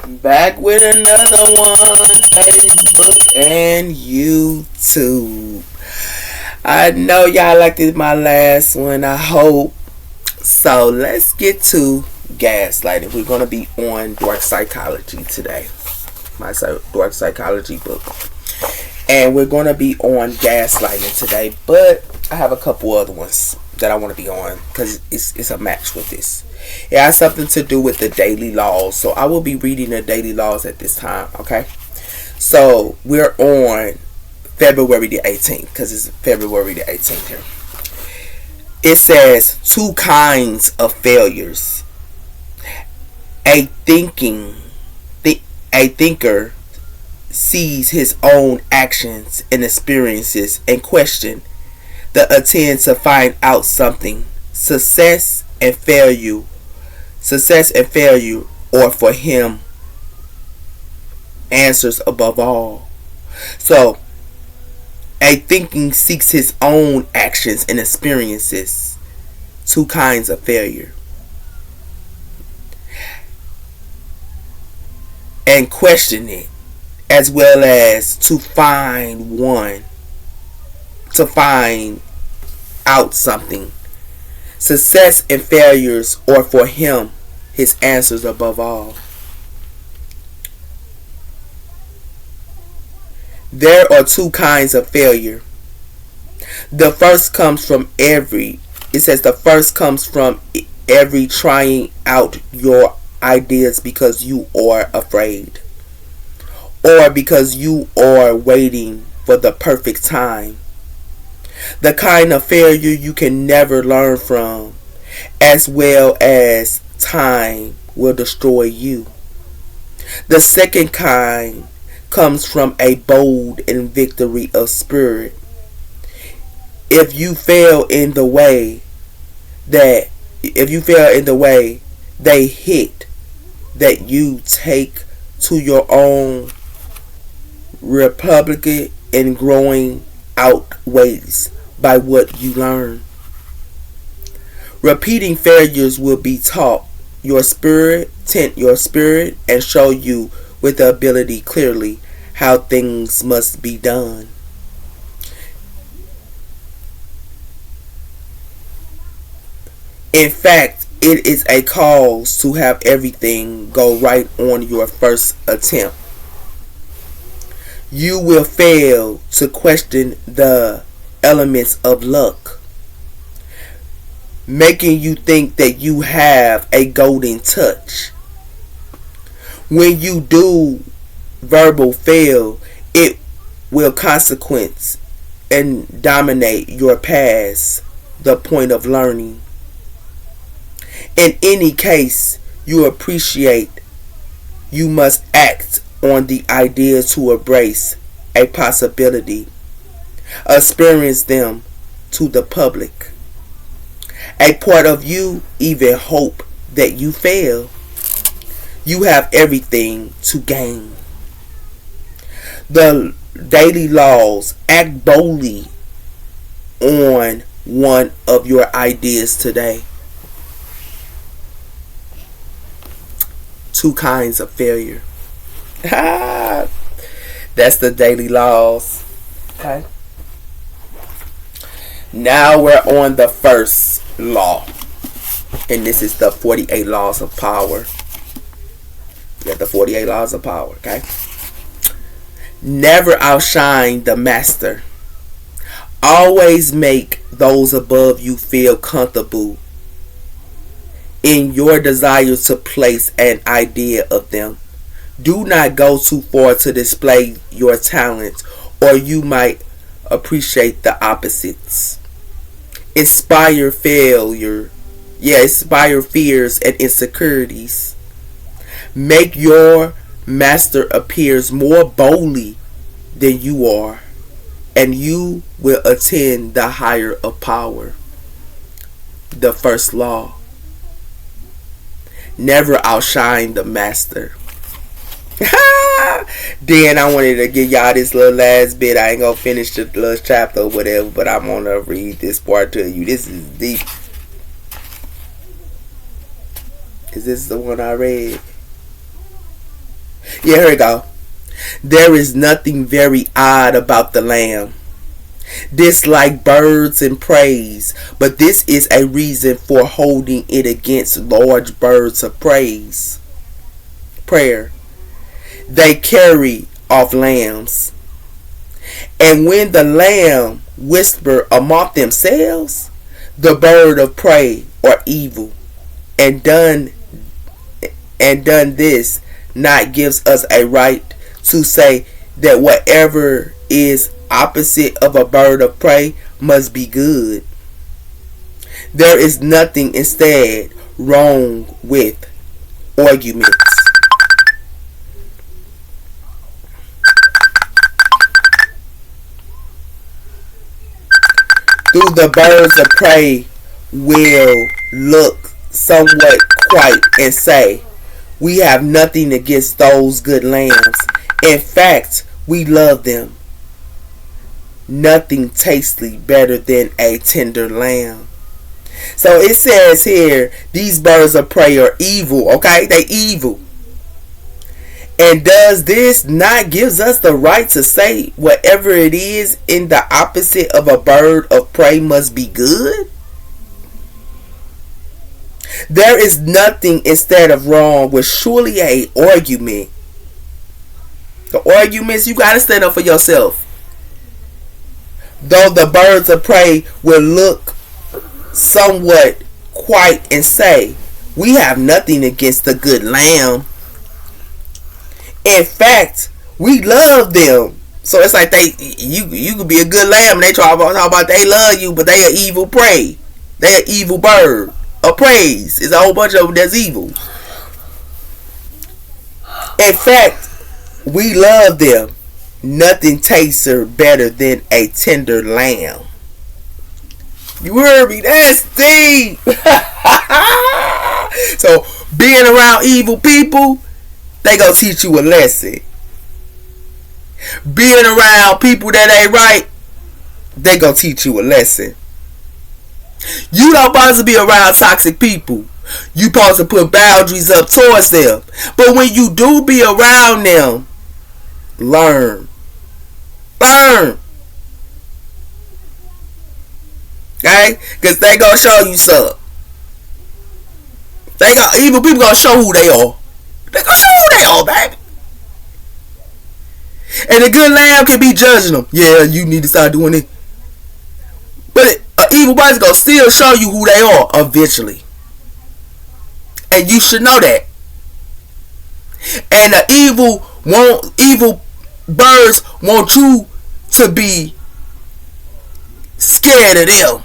Back with another one, Facebook and YouTube. I know y'all liked it, my last one, I hope. So let's get to gaslighting. We're going to be on dark psychology today. My dark psychology book. And we're going to be on gaslighting today. But I have a couple other ones that I want to be on because it's a match with this. It has something to do with the daily laws. So I will be reading the daily laws at this time. Okay. So we're on February the 18th because it's February the 18th here. It says two kinds of failures. A thinker sees his own actions and experiences and question the attempt to find out something. Success and failure, or for him, answers above all. So, a thinking seeks his own actions and experiences. Two kinds of failure. And question it, as well as to find out something. Success and failures, or for him, his answers above all. There are two kinds of failure. The first comes from every trying out your ideas because you are afraid, or because you are waiting for the perfect time. The kind of failure you can never learn from, as well as time will destroy you. The second kind comes from a bold and victory of spirit. If you fail in the way they hit, that you take to your own republic and growing outweighs by what you learn. Repeating failures will be taught tint your spirit, and show you with the ability clearly how things must be done. In fact, it is a cause to have everything go right on your first attempt. You will fail to question the elements of luck, making you think that you have a golden touch. When you do verbal fail, it will consequence and dominate your past, the point of learning. In any case, you must act on the idea to embrace a possibility, experience them to the public. A part of you even hope that you fail. You have everything to gain. The daily laws: act boldly on one of your ideas today. Two kinds of failure. That's the daily laws. Okay. Now we're on the first law. And this is the 48 laws of power. You got the 48 laws of power, okay? Never outshine the master. Always make those above you feel comfortable in your desire to place an idea of them. Do not go too far to display your talent, or you might appreciate the opposites. Inspire fears and insecurities. Make your master appears more boldly than you are, and you will attain the higher of power. The first law. Never outshine the master. Then I wanted to give y'all this little last bit. I ain't gonna finish the little chapter or whatever, but I'm gonna read this part to you. This is deep. Is this the one I read? Yeah, here we go. There is nothing very odd about the lamb. Dislike birds and praise, but this is a reason for holding it against large birds of prayer. They carry off lambs. And when the lamb whisper among themselves, the bird of prey are evil, and done this not gives us a right to say that whatever is opposite of a bird of prey must be good. There is nothing instead wrong with arguments. Though the birds of prey will look somewhat quiet and say, we have nothing against those good lambs. In fact, we love them. Nothing tastes better than a tender lamb. So it says here, these birds of prey are evil, okay? They evil. And does this not gives us the right to say whatever it is in the opposite of a bird of prey must be good? There is nothing instead of wrong with surely a argument. The arguments, you gotta stand up for yourself. Though the birds of prey will look somewhat quiet and say, we have nothing against the good lamb. In fact, we love them. So it's like you could be a good lamb and they talk about they love you, but they are evil prey. They are evil bird of praise. It's a whole bunch of them that's evil. In fact, we love them. Nothing tastes better than a tender lamb. You heard me? That's deep. So being around evil people, they gonna teach you a lesson. Being around people that ain't right, they gonna teach you a lesson. You don't supposed to be around toxic people. You supposed to put boundaries up towards them. But when you do be around them, learn. Learn. Okay? Because they gonna show you something. Evil people gonna show who they are. They gonna show who they are, baby. And a good lamb can be judging them. Yeah, you need to start doing it. But an evil body's gonna still show you who they are eventually. And you should know that. And the evil birds want you to be scared of them.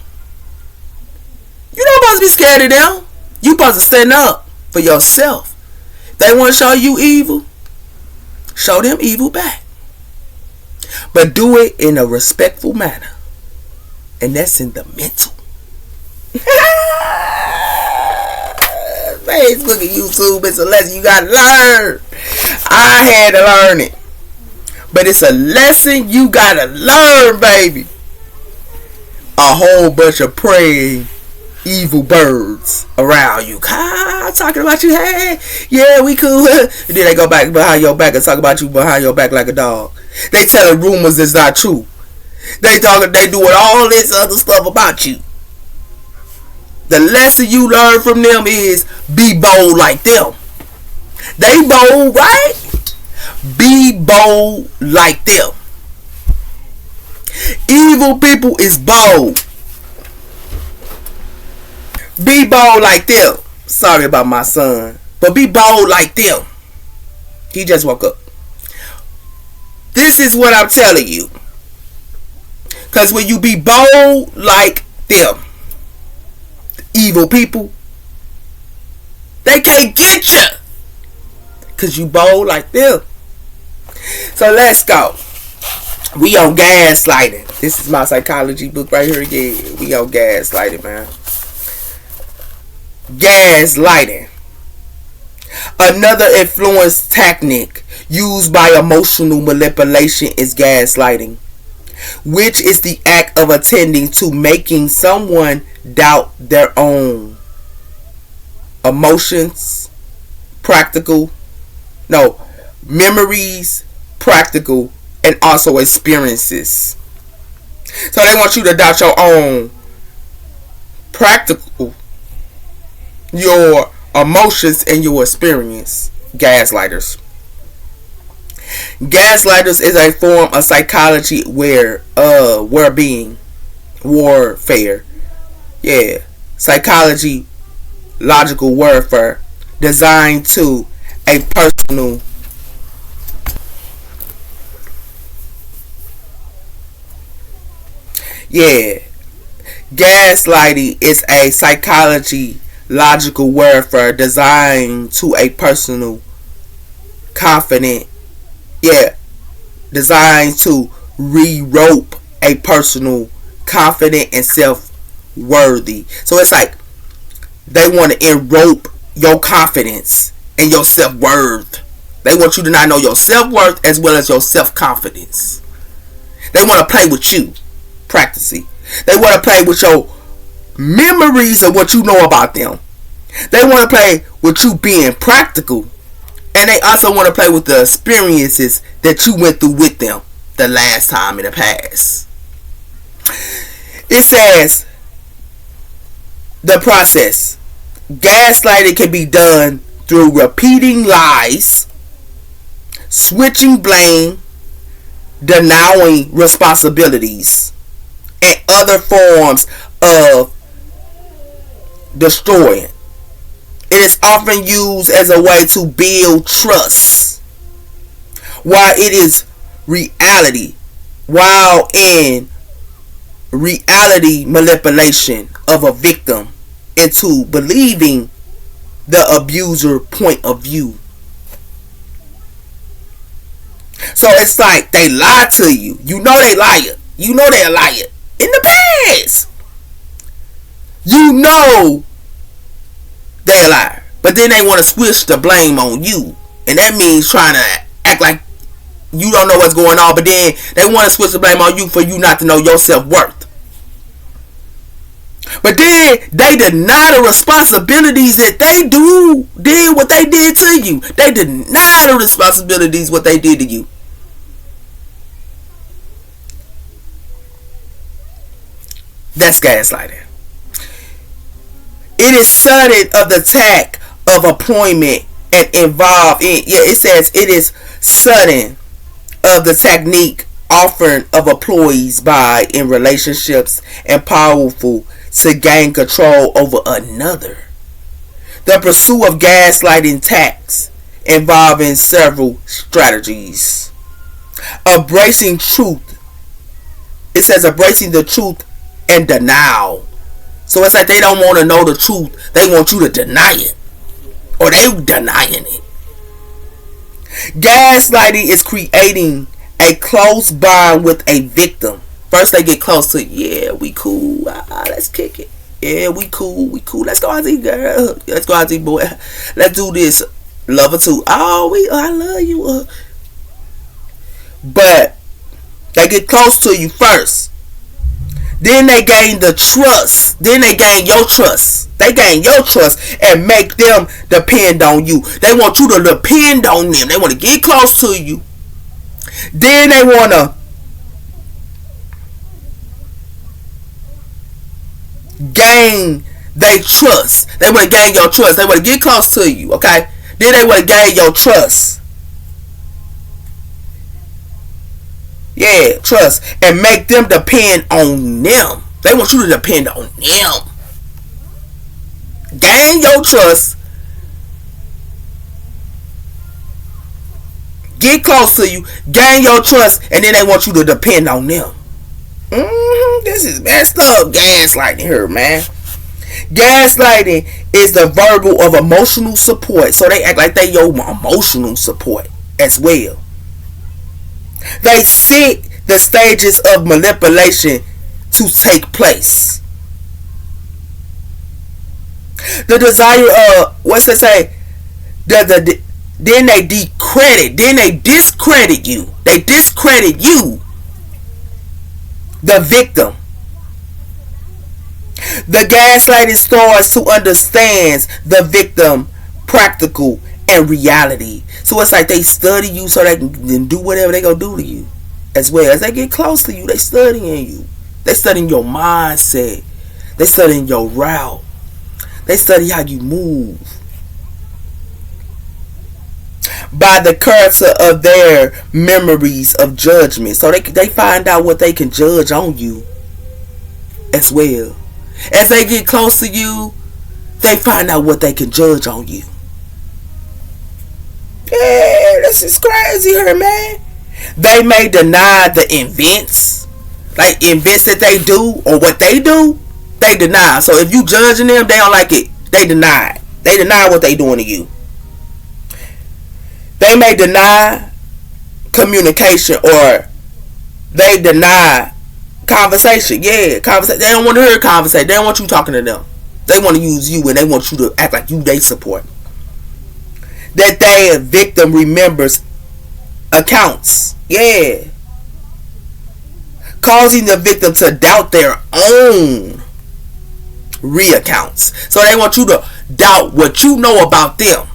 You don't supposed to be scared of them. You supposed to stand up for yourself. They want to show you evil, show them evil back. But do it in a respectful manner. And that's in the mental. Facebook and YouTube, it's a lesson you gotta learn. I had to learn it. But it's a lesson you gotta learn, baby. A whole bunch of praying evil birds around you. Talking about you, hey, yeah, we cool. And then they go back behind your back and talk about you behind your back like a dog. They telling rumors that's not true. They doing all this other stuff about you. The lesson you learn from them is be bold like them. They bold, right? Be bold like them. Evil people is bold. Be bold like them. Sorry about my son. But be bold like them. He just woke up. This is what I'm telling you. Because when you be bold like them, evil people, they can't get you. Because you bold like them. So let's go. We on gaslighting. This is my psychology book right here again. We on gaslighting, man. Gaslighting. Another influence technique used by emotional manipulation is gaslighting, which is the act of attending to making someone doubt their own emotions, memories, practical, and also experiences. So they want you to adopt your own practical, your emotions, and your experience. Gaslighters. Gaslighters is a form of psychology where being warfare. Yeah. Psychology, logical warfare designed to a personal yeah. Gaslighting is a psychology logical warfare designed to a personal confident yeah designed to re-rope a personal confident and self-worthy. So it's like they want to enrope your confidence and your self-worth. They want you to not know your self-worth as well as your self-confidence. They want to play with you practicing. They want to play with your memories of what you know about them. They want to play with you being practical. And they also want to play with the experiences that you went through with them the last time in the past. It says the process. Gaslighting can be done through repeating lies, switching blame, denying responsibilities, and other forms of destroying. It is often used as a way to build trust, while in reality manipulation of a victim into believing the abuser point of view. So it's like they lie to you. You know they liar. You know they're a liar. In the past. You know they're a liar. But then they want to switch the blame on you. And that means trying to act like you don't know what's going on. But then they want to switch the blame on you for you not to know your self-worth. But then they deny the responsibilities that they did what they did to you. They deny the responsibilities what they did to you. That's gaslighting. It is sudden of the attack of employment and involved in it says it is sudden of the technique often of employees by in relationships and powerful to gain control over another. The pursuit of gaslighting tactics involving several strategies. Embracing truth. It says embracing the truth and denial. So it's like they don't want to know the truth. They want you to deny it. Or they denying it. Gaslighting is creating a close bond with a victim. First they get close to, yeah, we cool. Let's kick it. Yeah, we cool. Let's go out to eat, girl. Let's go out to eat, boy. Let's do this. Love her too. I love you. But they get close to you first. Then they gain the trust. Then they gain your trust. They gain your trust and make them depend on you. They want you to depend on them. They want to get close to you. Then they want to gain their trust. They want to gain your trust. They want to get close to you. Okay? Then they want to gain your trust. Yeah, trust. And make them depend on them. They want you to depend on them. Gain your trust. Get close to you. Gain your trust. And then they want you to depend on them. This is messed up. Gaslighting here, man. Gaslighting is the verbal of emotional support. So they act like they your emotional support as well. They set the stages of manipulation to take place. The desire of, what's it say? Then they discredit you. They discredit you, the victim. The gaslighting starts to understand the victim practical and reality. So it's like they study you so they can do whatever they gonna do to you. As well as they get close to you, they studying you. They studying your mindset. They studying your route. They study how you move. By the character of their memories of judgment. So they find out what they can judge on you as well. As they get close to you, they find out what they can judge on you. Yeah, this is crazy here, man. They may deny the events, like events that they do or what they do, they deny. So if you judging them, they don't like it. They deny it. They deny what they doing to you. They may deny communication or they deny conversation. Yeah, conversation. They don't want to hear conversation. They don't want you talking to them. They want to use you and they want you to act like you they support. That they victim remembers accounts. Yeah. Causing the victim to doubt their own reaccounts. So they want you to doubt what you know about them.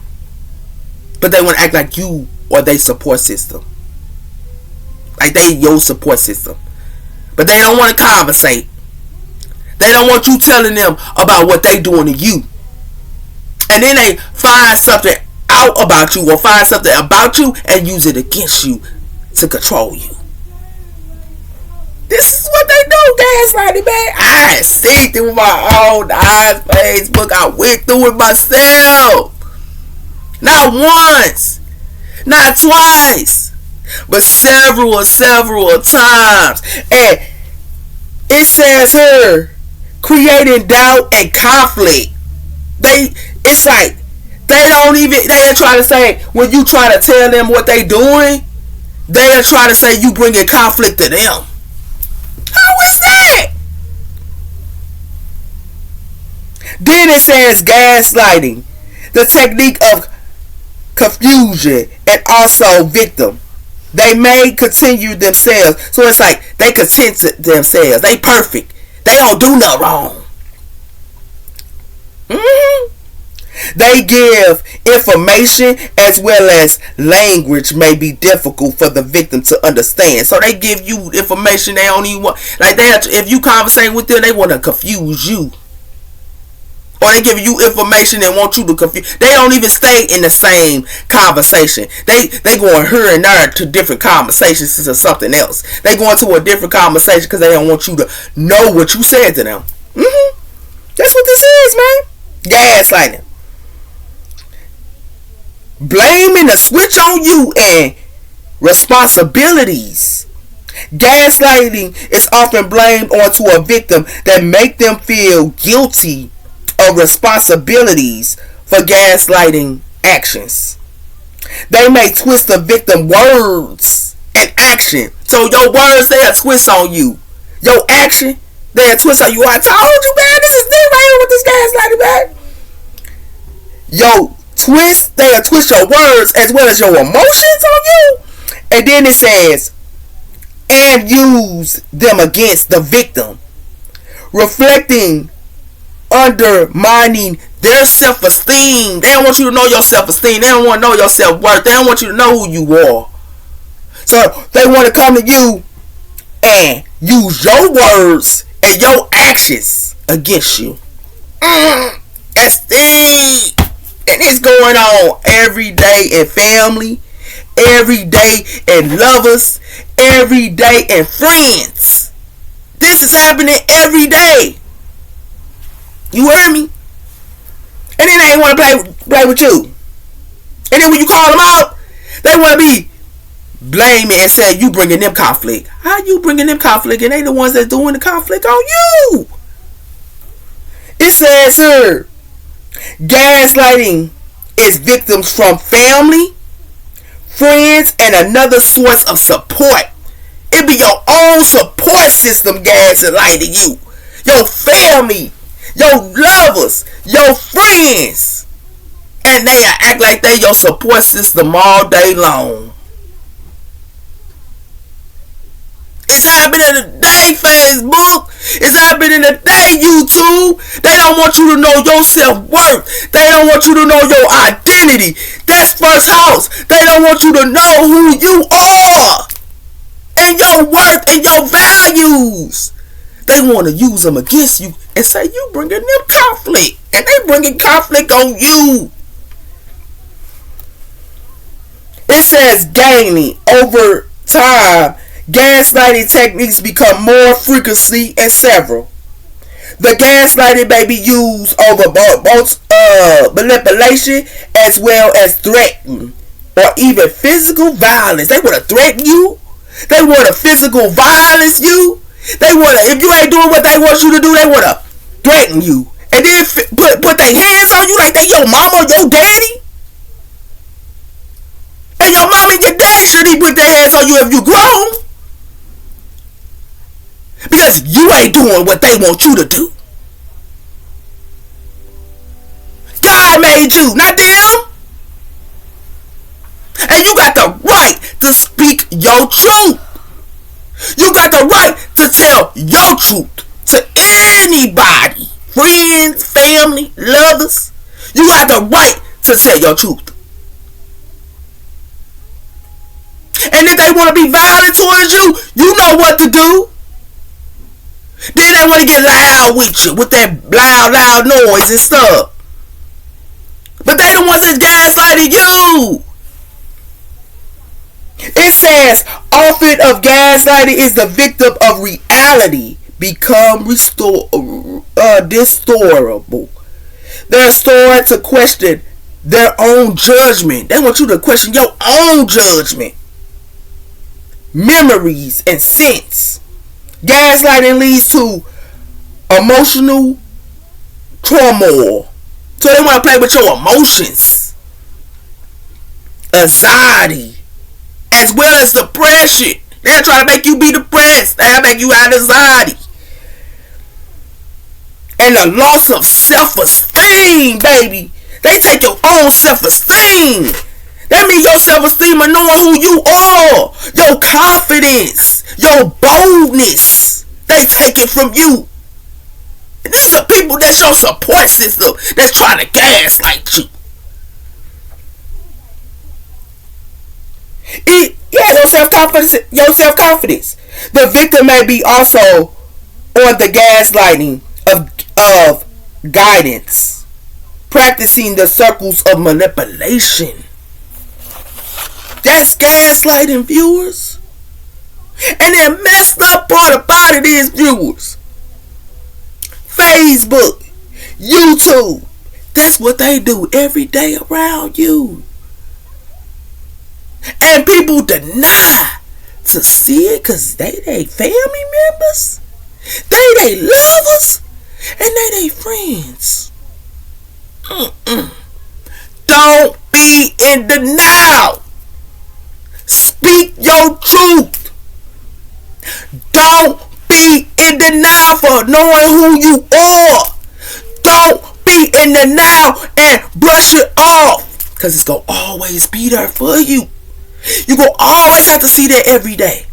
But they want to act like you or they support system. Like they your support system. But they don't want to conversate. They don't want you telling them about what they doing to you. And then they find something out about you or find something about you and use it against you to control you. This is what they do, gaslighting, man. I seen it with my own eyes, Facebook. I went through it myself. Not once, not twice, but several times. And it says here, creating doubt and conflict. It's like they try to say, when you try to tell them what they doing, they try to say you bringing conflict to them. How is that? Then it says gaslighting, the technique of confusion and also victim. They may continue themselves. So it's like they content themselves. They perfect. They don't do nothing wrong. They give information as well as language may be difficult for the victim to understand. So they give you information they don't even want. Like if you conversate with them, they want to confuse you. Or they give you information and want you to confuse. They don't even stay in the same conversation. They going here and there to different conversations or something else. They going to a different conversation because they don't want you to know what you said to them. That's what this is, man. Gaslighting. Blaming the switch on you and responsibilities. Gaslighting is often blamed onto a victim that make them feel guilty of responsibilities for gaslighting actions. They may twist the victim words and action. So your words, they'll twist on you. Your action, they'll twist on you. I told you, man, this is this right here with this gaslighting, man. They'll twist your words as well as your emotions on you. And then it says, and use them against the victim. Reflecting undermining their self-esteem. They don't want you to know your self-esteem. They don't want to know your self-worth. They don't want you to know who you are. So they want to come to you and use your words and your actions against you. That's it. And it's going on every day in family, every day in lovers, every day in friends. This is happening every day. You heard me? And then they want to play with you. And then when you call them out, they want to be blaming and saying you bringing them conflict. How you bringing them conflict and they the ones that's doing the conflict on you? It says here, gaslighting is victims from family, friends, and another source of support. It be your own support system gaslighting you. Your family, your lovers, your friends. And they act like they your support system all day long. It's happening today. day, Facebook. It's happening today, YouTube. They don't want you to know your self-worth. They don't want you to know your identity. That's First House. They don't want you to know who you are and your worth and your values. They want to use them against you and say you bringing them conflict. And they bringing conflict on you. It says gaining over time. Gaslighting techniques become more frequency and several. The gaslighting may be used over both manipulation as well as threatening or even physical violence. They want to threaten you. They want to physical violence you. They want to, if you ain't doing what they want you to do, they want to threaten you. And then put their hands on you like they your mama or your daddy. And your mom and your dad shouldn't put their hands on you if you grown. Because you ain't doing what they want you to do. God made you, not them. And you got the right to speak your truth. You got the right to tell your truth to anybody. Friends, family, lovers. You got the right to tell your truth. And if they want to be violent towards you, you know what to do. Then they want to get loud with you, with that loud noise and stuff. But they the ones that's gaslighting you. It says, often of gaslighting is the victim of reality become distorable. They're starting to question their own judgment. They want you to question your own judgment, memories, and sense. Gaslighting leads to emotional turmoil. So they want to play with your emotions, anxiety, as well as depression. They're trying to make you be depressed. They're make you have anxiety. And the loss of self-esteem, baby. They take your own self-esteem. That means your self-esteem of knowing who you are. Your confidence. Your boldness. They take it from you. And these are people that's your support system that's trying to gaslight you. Your self-confidence. The victim may be also on the gaslighting of guidance, practicing the circles of manipulation. That's gaslighting, viewers. And the messed up part about it is, viewers, Facebook, YouTube, that's what they do every day around you. And people deny to see it because they family members, they lovers, and they friends. Don't be in denial. Speak your truth. Don't be in denial for knowing who you are. Don't be in denial and brush it off, because it's going to always be there for you. You're going to always have to see that every day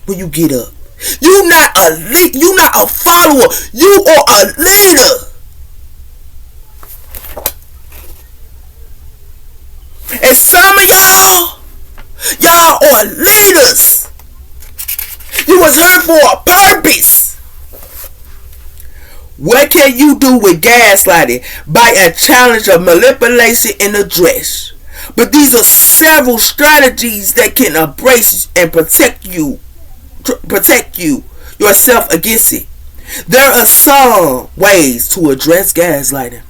when you get up. You're not a follower. You are a leader. And some of y'all are leaders. You was here for a purpose. What can you do with gaslighting? By a challenge of manipulation and address. But these are several strategies that can embrace and protect you yourself against it. There are some ways to address gaslighting.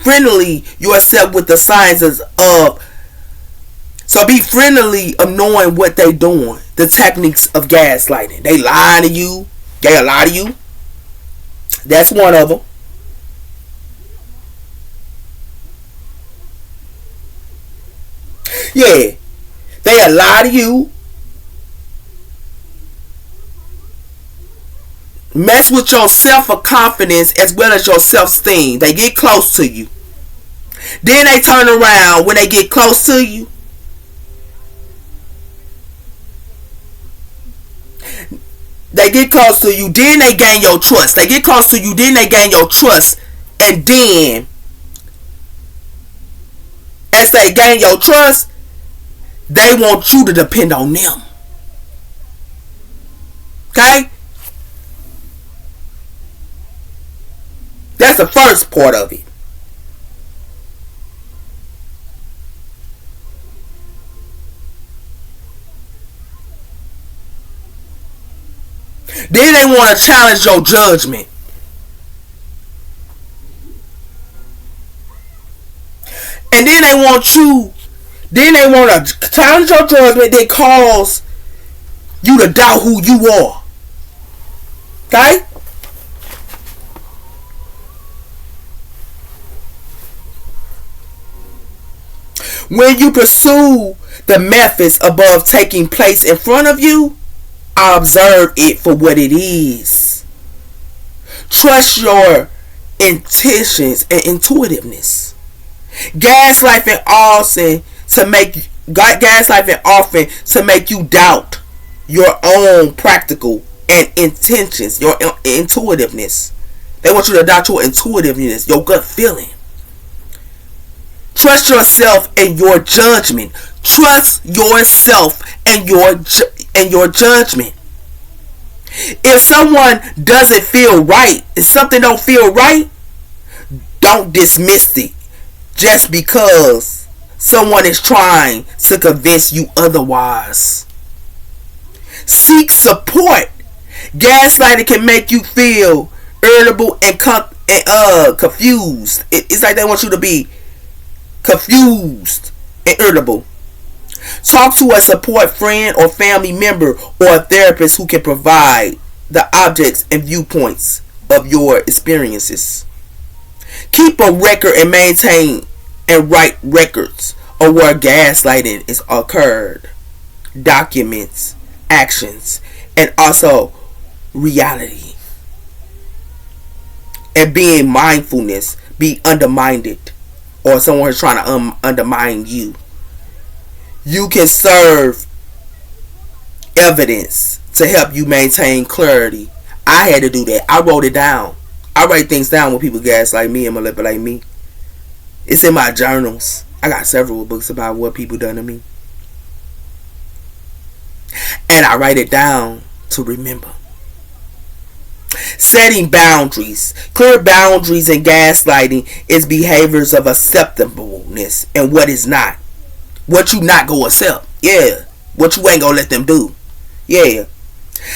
Friendly yourself with the signs of. So be friendly of knowing what they doing. The techniques of gaslighting. They lying to you. They'll lie to you. That's one of them. Yeah. They'll lie to you. Mess with your self-confidence as well as your self-esteem. They get close to you. Then they turn around when they get close to you. They get close to you, then they gain your trust. They get close to you, then they gain your trust. And then, as they gain your trust, they want you to depend on them. Okay? That's the first part of it. Then they want to challenge your judgment. And then they want to challenge your judgment that cause you to doubt who you are. Okay? When you pursue the methods above taking place in front of you, observe it for what it is. Trust your intentions and intuitiveness. Gaslighting often to make you doubt your own practical and intentions, your intuitiveness. They want you to doubt your intuitiveness, your gut feeling. Trust yourself and your judgment. Trust yourself and your judgment. If someone doesn't feel right, if something don't feel right, don't dismiss it just because someone is trying to convince you otherwise. Seek support. Gaslighting can make you feel irritable and confused. It's like they want you to be confused and irritable. Talk to a support friend or family member or a therapist who can provide the objects and viewpoints of your experiences. Keep a record and maintain and write records of where gaslighting is occurred. Documents, actions, and also reality. And being mindfulness, be undermined, or someone is trying to undermine you. You can serve evidence to help you maintain clarity. I had to do that. I wrote it down. I write things down when people gaslight me and manipulate me. It's in my journals. I got several books about what people done to me. And I write it down to remember. Setting boundaries. Clear boundaries in gaslighting is behaviors of acceptableness and what is not. What you not gonna accept. Yeah. What you ain't gonna let them do. Yeah.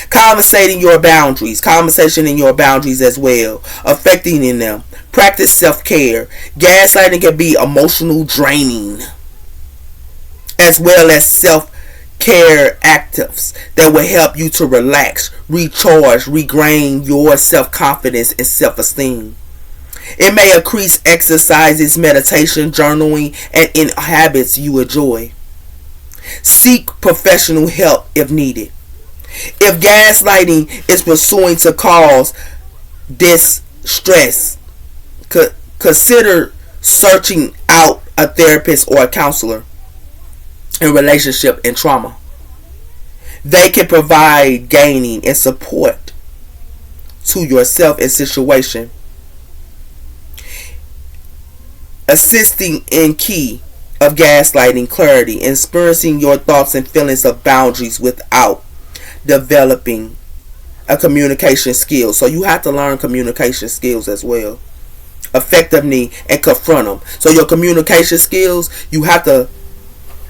Conversating your boundaries. Conversation in your boundaries as well. Affecting in them. Practice self-care. Gaslighting can be emotional draining, as well as self-care actives that will help you to relax, recharge, regain your self-confidence and self-esteem. It may increase exercises, meditation, journaling, and in habits you enjoy. Seek professional help if needed. If gaslighting is pursuing to cause distress, consider searching out a therapist or a counselor in relationship and trauma. They can provide gaining and support to yourself and situation. Assisting in key of gaslighting clarity, experiencing your thoughts and feelings of boundaries without developing a communication skill. So you have to learn communication skills as well. Effectively and confront them. So your communication skills, you have to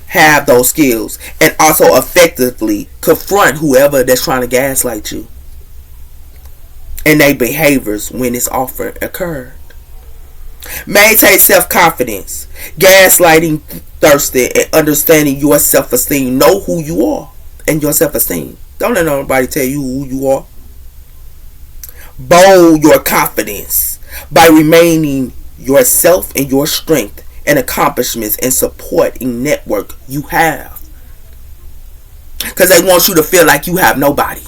have those skills. And also effectively confront whoever that's trying to gaslight you. And their behaviors when it's often occurred. Maintain self-confidence. Gaslighting, thirsty, and understanding your self-esteem. Know who you are and your self-esteem. Don't let nobody tell you who you are. Bold your confidence by remaining yourself and your strength and accomplishments and support in network you have. Because they want you to feel like you have nobody.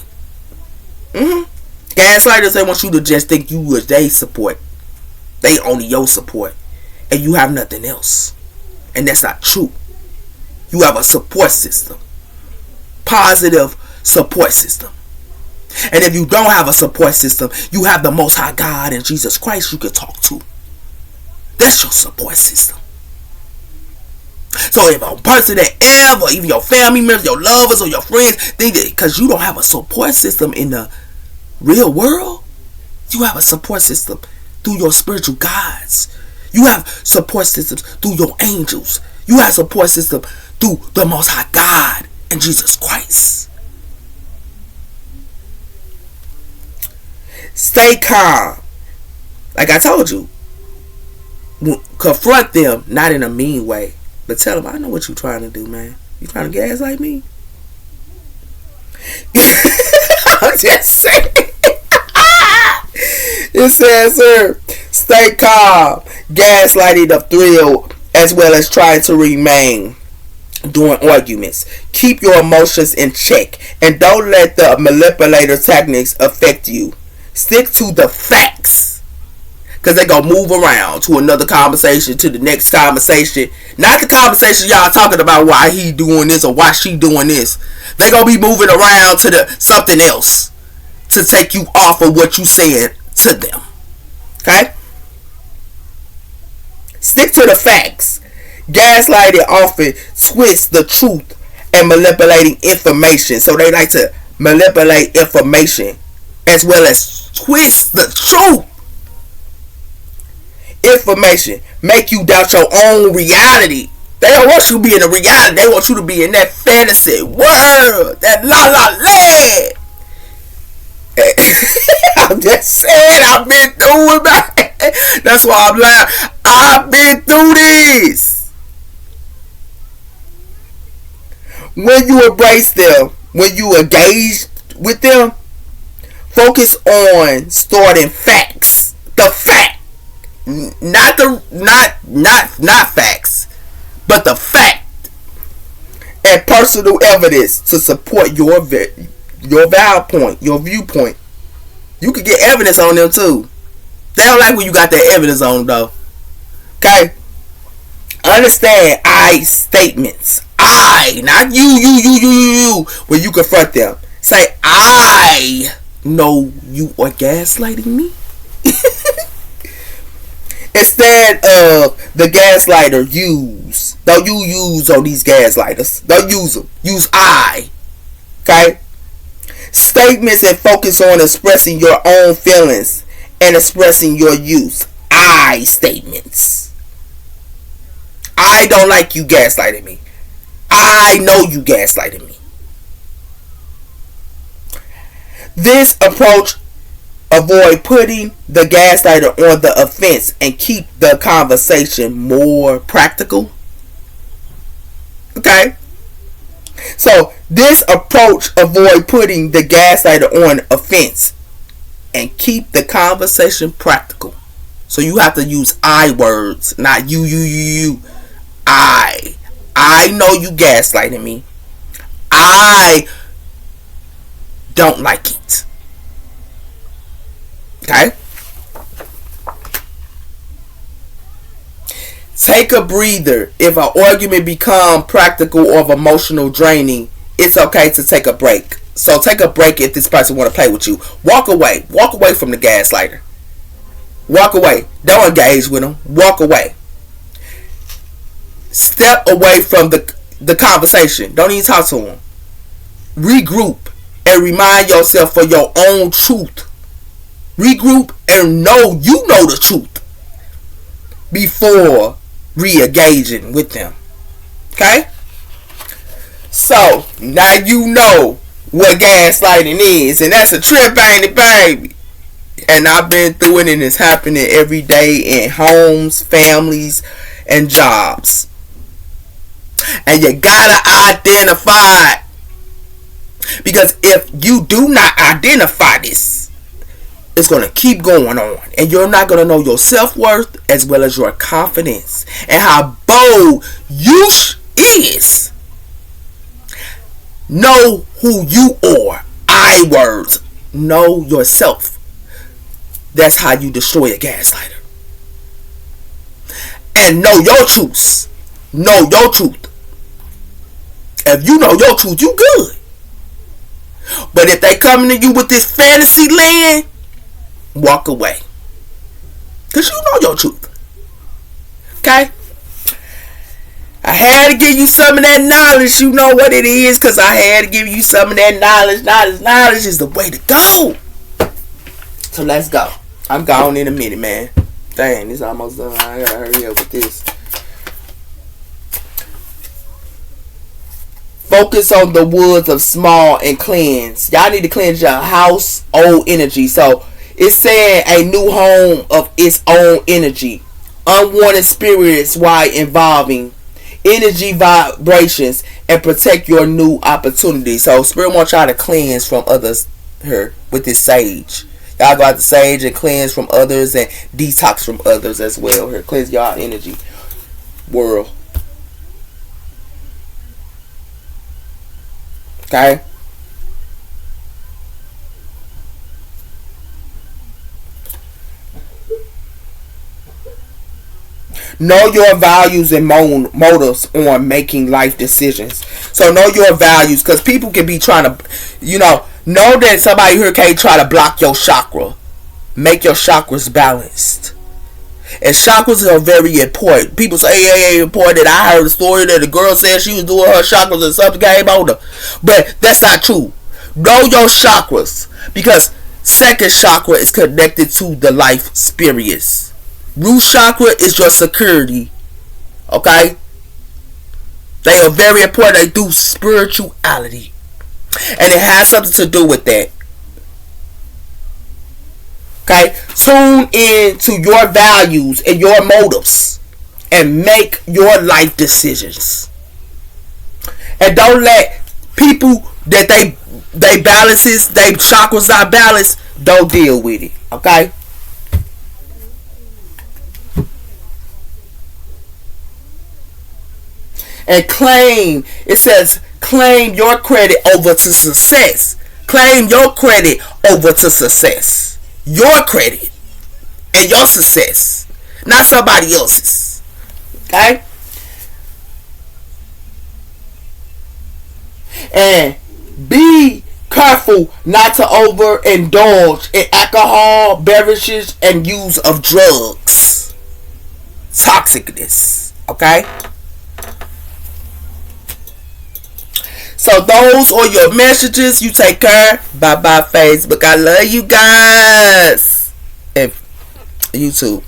Gaslighters, they want you to just think you was their support. They only your support. And you have nothing else. And that's not true. You have a support system. Positive support system. And if you don't have a support system, you have the Most High God and Jesus Christ you can talk to. That's your support system. So if a person that ever, even your family members, your lovers, or your friends, think that because you don't have a support system in the real world, you have a support system through your spiritual guides. You have support systems through your angels. You have support system through the Most High God and Jesus Christ. Stay calm. Like I told you, confront them, not in a mean way, but tell them, I know what you're trying to do, man. You trying to gaslight me? I'm just saying. It says here, stay calm, gaslighting the thrill, as well as trying to remain during arguments. Keep your emotions in check, and don't let the manipulator techniques affect you. Stick to the facts, because they gonna move around to another conversation, to the next conversation. Not the conversation y'all talking about why he doing this or why she doing this. They gonna be moving around to the something else to take you off of what you said to them. Okay? Stick to the facts. Gaslighting often twists the truth and manipulating information. So they like to manipulate information as well as twist the truth. Information make you doubt your own reality. They don't want you to be in a reality. They want you to be in that fantasy world, that la la land. I'm just saying, I've been through it. That's why I'm laughing. I've been through this. When you embrace them, when you engage with them, focus on starting facts. The fact. Not facts, but the fact and personal evidence to support your valid point, your viewpoint. You can get evidence on them too. They don't like when you got that evidence on them though. Okay? Understand I statements. I, not you. When you confront them, say, I know you are gaslighting me. Instead of the gaslighter, use. Don't you use on these gaslighters. Don't use them. Use I. Okay? Statements and focus on expressing your own feelings and expressing your use. I statements. I don't like you gaslighting me. I know you gaslighting me. This approach avoid putting the gaslighter on the offense and keep the conversation more practical. Okay? So this approach avoid putting the gaslighter on offense and keep the conversation practical. So you have to use I words, not you. I know you gaslighting me. I don't like it. Okay? Take a breather. If an argument become practical or emotional draining, it's okay to take a break. So take a break if this person want to play with you. Walk away. Walk away from the gaslighter. Walk away. Don't engage with them. Walk away. Step away from the conversation. Don't even talk to them. Regroup and remind yourself for your own truth. Regroup and know you know the truth before re-engaging with them. Okay? So, now you know what gaslighting is. And that's a trip, ain't it, baby? And I've been through it, and it's happening every day in homes, families, and jobs. And you gotta identify it. Because if you do not identify this, it's going to keep going on. And you're not going to know your self-worth as well as your confidence. And how bold you is. Know who you are. I words. Know yourself. That's how you destroy a gaslighter. And know your truths. Know your truth. If you know your truth, you good. But if they coming to you with this fantasy land, walk away. Because you know your truth. Okay? I had to give you some of that knowledge. You know what it is, because I had to give you some of that knowledge. Knowledge is the way to go. So let's go. I'm gone in a minute, man. Dang, it's almost done. I gotta hurry up with this. Focus on the woods of small and cleanse. Y'all need to cleanse your house, old energy. So it's saying a new home of its own energy. Unwanted spirits while involving energy vibrations and protect your new opportunities. So Spirit wants y'all to cleanse from others here with this sage. Y'all go out the sage and cleanse from others and detox from others as well. Here, cleanse y'all energy world. Okay. Know your values and motives on making life decisions. So know your values, because people can be trying to, know that somebody here can't try to block your chakra. Make your chakras balanced. And chakras are very important. People say, hey, important. I heard a story that the girl said she was doing her chakras and something came on her. But that's not true. Know your chakras. Because second chakra is connected to the life spirits. Root chakra is your security. Okay? They are very important. They do spirituality. And it has something to do with that. Okay? Tune in to your values and your motives. And make your life decisions. And don't let people that they balances, they chakras not balanced, don't deal with it. Okay? And claim, it says claim your credit over to success. Claim your credit over to success. Your credit and your success, not somebody else's. Okay? And be careful not to overindulge in alcohol, beverages, and use of drugs. Toxicness. Okay? So those are your messages. You take care. Bye bye Facebook. I love you guys. And YouTube.